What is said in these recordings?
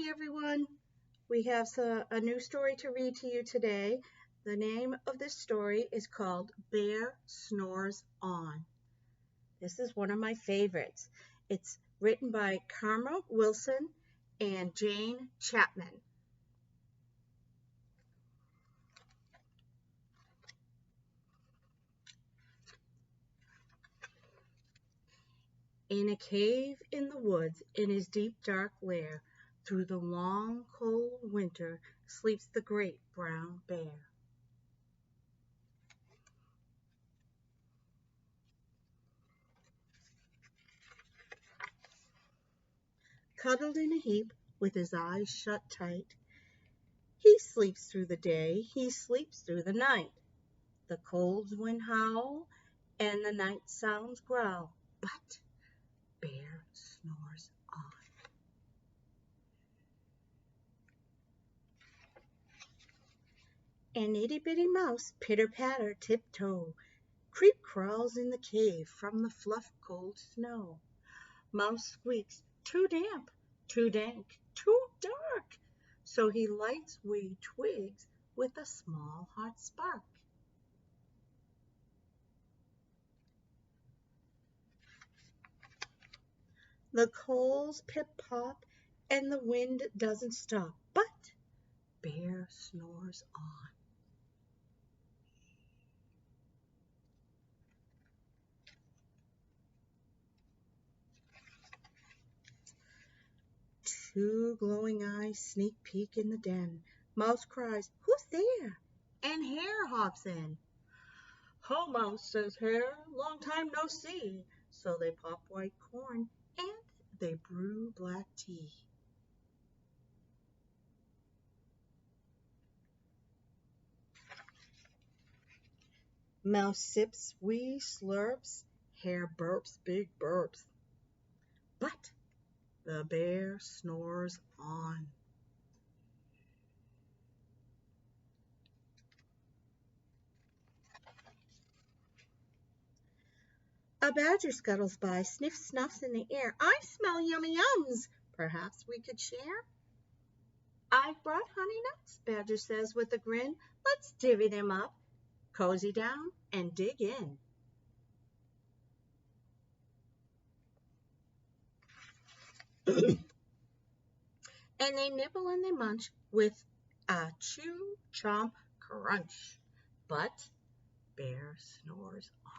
Hi everyone. We have a new story to read to you today. The name of this story is called Bear Snores On. This is one of my favorites. It's written by Karma Wilson and Jane Chapman. In a cave in the woods, in his deep dark lair, through the long cold winter, sleeps the great brown bear. Cuddled in a heap, with his eyes shut tight, he sleeps through the day, he sleeps through the night. The cold wind howl, and the night sounds growl, but Bear snores on. An itty-bitty mouse, pitter-patter, tiptoe, creep crawls in the cave from the fluff cold snow. Mouse squeaks, too damp, too dank, too dark, so he lights wee twigs with a small hot spark. The coals pip-pop and the wind doesn't stop, but Bear snores on. Two glowing eyes sneak peek in the den. Mouse cries, "Who's there?" And Hare hops in. "Ho, Mouse," says Hare, "long time no see." So they pop white corn and they brew black tea. Mouse sips wee slurps, Hare burps big burps, but the bear snores on. A badger scuttles by, sniffs, snuffs in the air. "I smell yummy yums. Perhaps we could share?" "I've brought honey nuts," Badger says with a grin. "Let's divvy them up, cozy down, and dig in." And they nibble and they munch with a chew, chomp, crunch. But Bear snores on.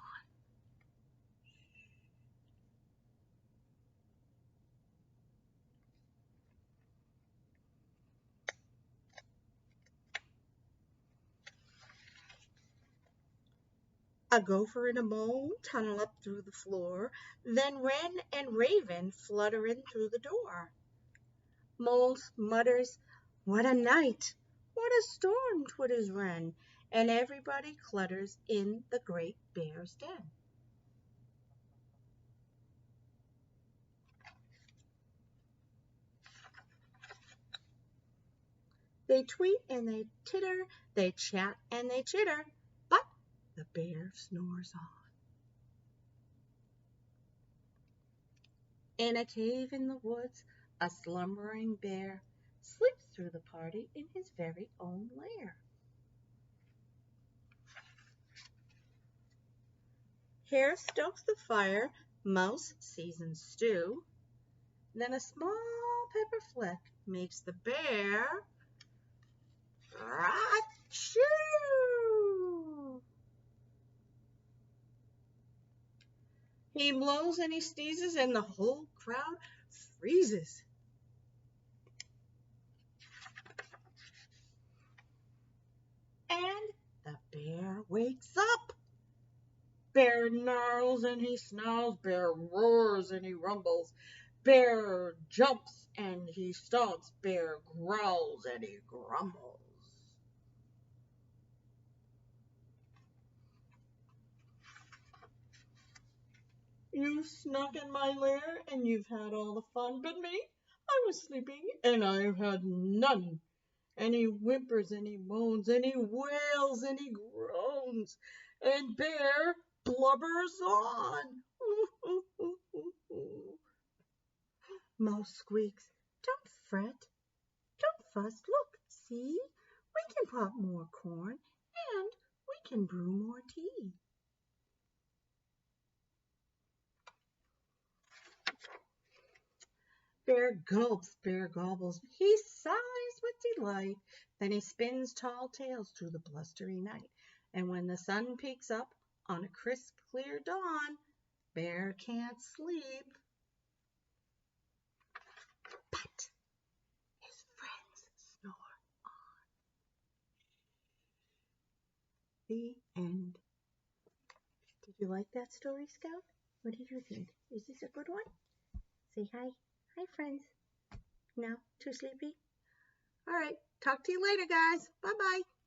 A gopher and a mole tunnel up through the floor, then wren and raven flutter in through the door. Mole mutters, "What a night! What a storm!" twitters wren, and everybody clutters in the great bear's den. They tweet and they titter, they chat and they chitter, but the bear snores on. In a cave in the woods, a slumbering bear sleeps through the party in his very own lair. Hare stokes the fire, Mouse seasons stew, then a small pepper fleck makes the bear achoo! He blows and he sneezes and the whole crowd freezes. And the bear wakes up. Bear gnarls and he snarls, Bear roars and he rumbles, Bear jumps and he stomps, Bear growls and he grumbles. "You snuck in my lair and you've had all the fun, but me, I was sleeping and I've had none." And he whimpers and he moans and he wails and he groans, and Bear blubbers on. Mouse squeaks, "Don't fret, breakfast. Look, see? We can pop more corn and we can brew more tea. Bear gulps, Bear gobbles, he sighs with delight. Then he spins tall tales through the blustery night. And when the sun peeks up on a crisp, clear dawn, Bear can't sleep. But his friends snore on. The end. Did you like that story, Scout? What did you think? Is this a good one? Say hi. Hi, friends. No? Too sleepy? All right. Talk to you later, guys. Bye-bye.